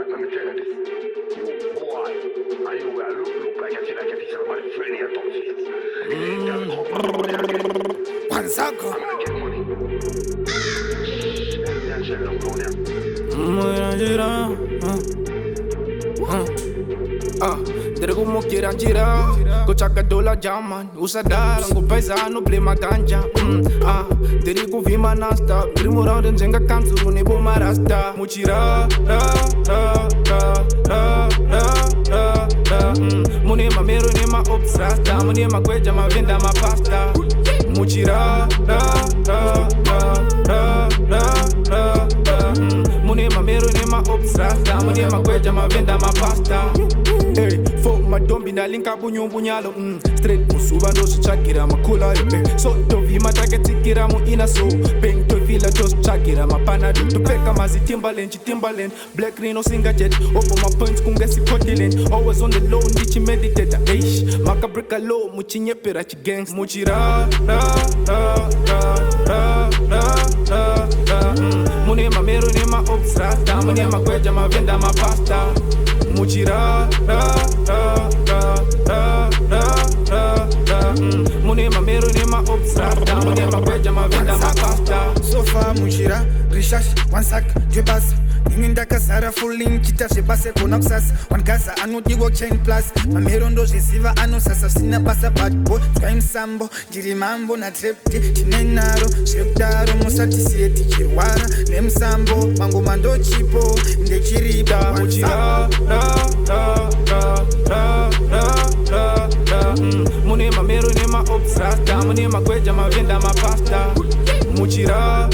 let me tell you this. You boy, and you will look like a thing like a teacher, but it's really a tough shit. One second. I'm gonna get money. Then shut down down there. Dere como quieran girar, cochaca dola jaman, usa dala, ngo paisano blema ganja. Dere ku vima nasta, dere morando njenga kanzuru ne boma rasta. Muchira, mune mamero ne ma obsrasta, mune ma kweja ma venda ma pasta. Muchira, mune mamero ne ma obsrasta, mune ma kweja ma venda ma pasta. Hey, for my dombi na linka bunyalo straight musuba ndo chakira makula so to vi matake tikira mu ina so peng to vila just chakira mapana to peka mazi Timberland black rhino singa jet opo my punch kungesi kotilen always on the low nichi meditator eish makabrika low muchinye pera chi gangs muchira mune mamero ne ma obsrata mune makweja ma venda ma pasta muchira mune mamero ne ma obsrata mune makweja ma venda ma pasta sofa muchira rishash one sack je passe Ninginda kasara fulling kita se passe kona kusasa one gasa anodigo chain plus mamero ndo zisiva ano sasa sina pasa bad boy sky sambo jiri mambo na trepti chinenaro sheptaro musati sieti chirwara nemsambo mango mando chipo ndechiriba muchira mune mamero ne ma obsrata mune makweja ma venda ma pasta muchira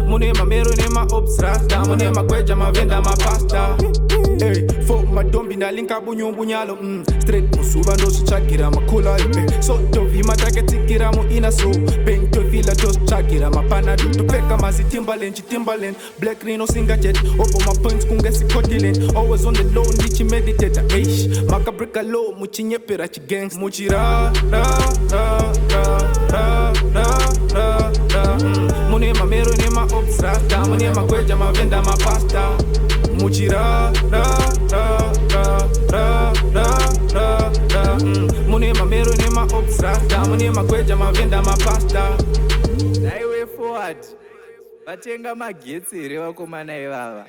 mune mamero ne ma obsrata mune makweja ma venda ma pasta. Hey, for my dombi na linka bunyalo straight musuba ndo chakira makula so to vi matake tikira mu ina so peng to vila just chakira mapana to peka mazi Timberland black rhino singa jet opo my punch kungesi kotilen always on the low nichi meditator eish makabrika low muchinye pera chi gangs muchira mune mamero ne ma obsrata mune makweja ma venda ma pasta muchira mune mamero ne ma obsrata mune makweja ma venda ma pasta. Naiwe forward vatenga magetsi here vakomana ivava.